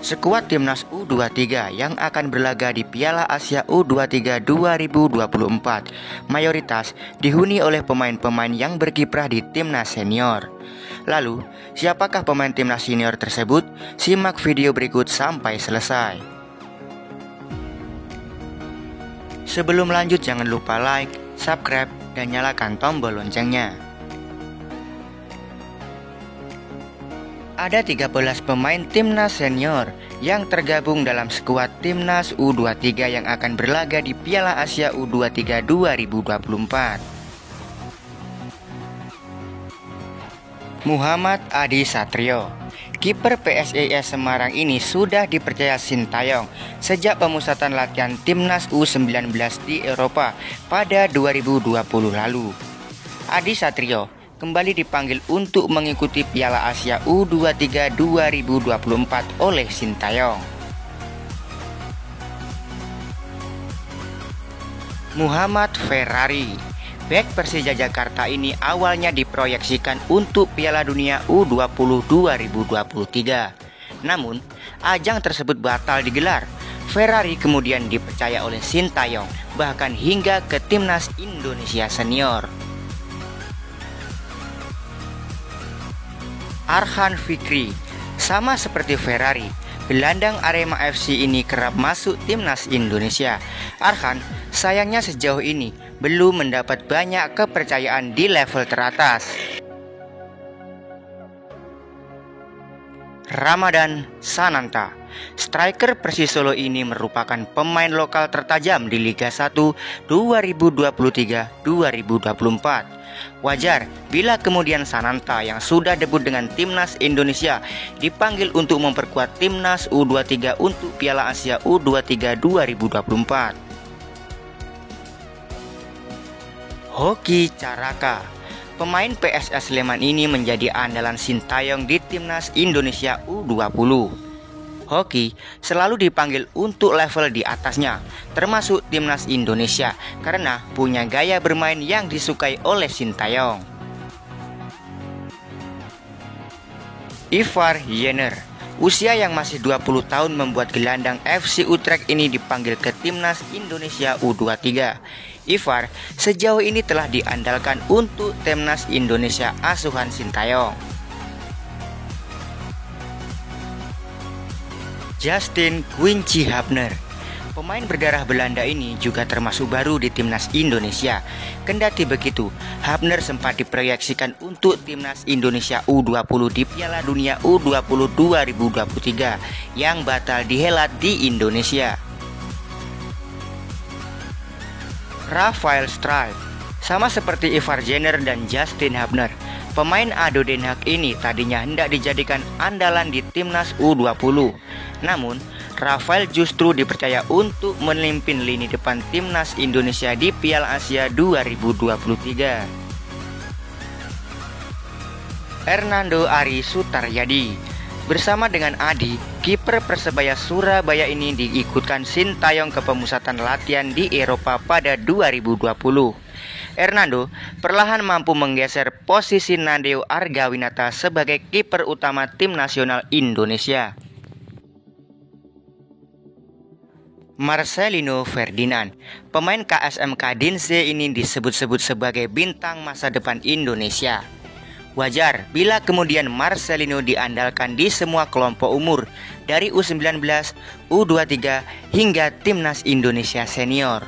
Skuad Timnas U23 yang akan berlaga di Piala Asia U23 2024 mayoritas dihuni oleh pemain-pemain yang berkiprah di Timnas Senior. Lalu, siapakah pemain Timnas Senior tersebut? Simak video berikut sampai selesai. Sebelum lanjut, jangan lupa like, subscribe, dan nyalakan tombol loncengnya. Ada 13 pemain Timnas Senior yang tergabung dalam skuad Timnas U23 yang akan berlaga di Piala Asia U23 2024. Muhammad Adi Satrio, kiper PSIS Semarang ini sudah dipercaya Sintayong sejak pemusatan latihan Timnas U19 di Eropa pada 2020 lalu. Adi Satrio kembali dipanggil untuk mengikuti Piala Asia U23 2024 oleh Sintayong. Muhammad Ferrari, bek Persija Jakarta ini awalnya diproyeksikan untuk Piala Dunia U20 2023. Namun, ajang tersebut batal digelar. Ferrari kemudian dipercaya oleh Sintayong bahkan hingga ke Timnas Indonesia Senior. Arhan Fikri, sama seperti Ferrari, gelandang Arema FC ini kerap masuk Timnas Indonesia. Arhan sayangnya sejauh ini belum mendapat banyak kepercayaan di level teratas. Ramadan Sananta, striker Persisolo ini merupakan pemain lokal tertajam di Liga 1 2023-2024. Wajar bila kemudian Sananta yang sudah debut dengan Timnas Indonesia dipanggil untuk memperkuat Timnas U23 untuk Piala Asia U23 2024. Hoki Caraka, pemain PSS Sleman ini menjadi andalan Sintayong di Timnas Indonesia U20. Hoki selalu dipanggil untuk level di atasnya, termasuk Timnas Indonesia, karena punya gaya bermain yang disukai oleh Sintayong. Ivar Jenner, usia yang masih 20 tahun membuat gelandang FC Utrecht ini dipanggil ke Timnas Indonesia U23. Ivar sejauh ini telah diandalkan untuk Timnas Indonesia asuhan Sintayong. Justin Quincy Hubner, pemain berdarah Belanda ini juga termasuk baru di Timnas Indonesia. Kendati begitu, Hubner sempat diproyeksikan untuk Timnas Indonesia U20 di Piala Dunia U20 2023 yang batal dihelat di Indonesia. Rafael Struijk, sama seperti Ivar Jenner dan Justin Hubner, pemain ADO Den Haag ini tadinya hendak dijadikan andalan di Timnas U20. Namun, Rafael justru dipercaya untuk memimpin lini depan Timnas Indonesia di Piala Asia 2023. Hernando Ari Sutaryadi, bersama dengan Adi, kiper Persebaya Surabaya ini diikutkan Sintayong ke pemusatan latihan di Eropa pada 2020. Hernando perlahan mampu menggeser posisi Nadeo Argawinata sebagai kiper utama tim nasional Indonesia. Marcelino Ferdinand, pemain KSM Kadinse ini disebut-sebut sebagai bintang masa depan Indonesia. Wajar bila kemudian Marcelino diandalkan di semua kelompok umur, dari U19, U23 hingga Timnas Indonesia Senior.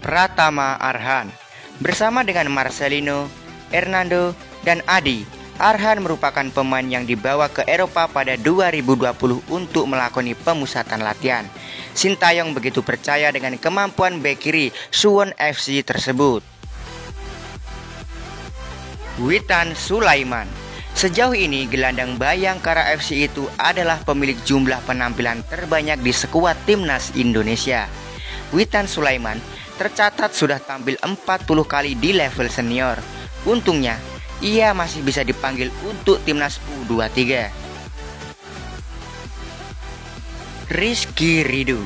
Pratama Arhan, bersama dengan Marcelino, Hernando, dan Adi, Arhan merupakan pemain yang dibawa ke Eropa pada 2020 untuk melakoni pemusatan latihan. Sintayong begitu percaya dengan kemampuan bek kiri Suwon FC tersebut. Witan Sulaiman, sejauh ini gelandang Bayangkara FC itu adalah pemilik jumlah penampilan terbanyak di skuad Timnas Indonesia. Witan Sulaiman tercatat sudah tampil 40 kali di level senior. Untungnya, ia masih bisa dipanggil untuk Timnas U23. Rizky Ridho,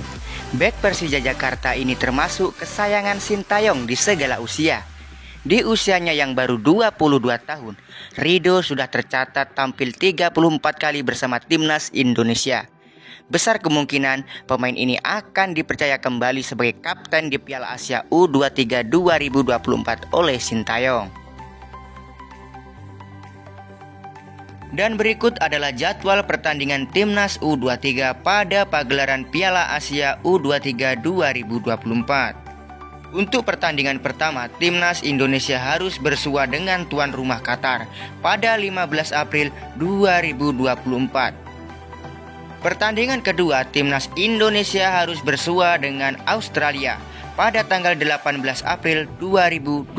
bek Persija Jakarta ini termasuk kesayangan Sintayong di segala usia. Di usianya yang baru 22 tahun, Rido sudah tercatat tampil 34 kali bersama timnas Indonesia. Besar kemungkinan pemain ini akan dipercaya kembali sebagai kapten di Piala Asia U23 2024 oleh Sintayong. Dan berikut adalah jadwal pertandingan timnas U23 pada pagelaran Piala Asia U23 2024. Untuk pertandingan pertama, timnas Indonesia harus bersua dengan tuan rumah Qatar pada 15 April 2024. Pertandingan kedua, timnas Indonesia harus bersua dengan Australia pada tanggal 18 April 2024.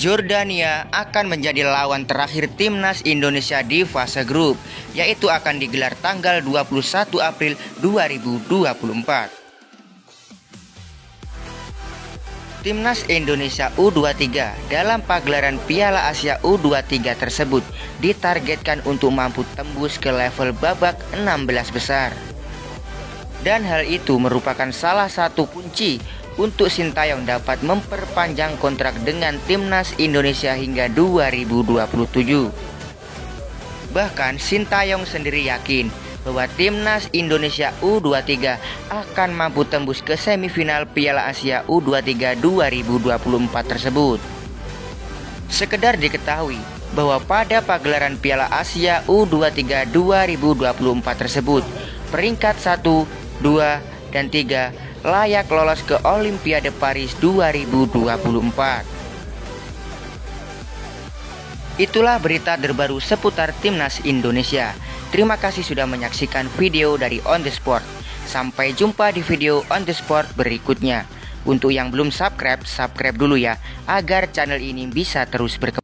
Jordania akan menjadi lawan terakhir timnas Indonesia di fase grup, yaitu akan digelar tanggal 21 April 2024. Timnas Indonesia U23 dalam pagelaran Piala Asia U23 tersebut ditargetkan untuk mampu tembus ke level babak 16 besar. Dan hal itu merupakan salah satu kunci untuk Sintayong dapat memperpanjang kontrak dengan Timnas Indonesia hingga 2027. Bahkan Sintayong sendiri yakin bahwa Timnas Indonesia U23 akan mampu tembus ke semifinal Piala Asia U23 2024 tersebut. Sekedar diketahui bahwa pada pagelaran Piala Asia U23 2024 tersebut, peringkat 1, 2, dan 3 layak lolos ke Olimpiade Paris 2024. Itulah berita terbaru seputar Timnas Indonesia. Terima kasih sudah menyaksikan video dari On The Sport. Sampai jumpa di video On The Sport berikutnya. Untuk yang belum subscribe, subscribe dulu ya, agar channel ini bisa terus berkembang.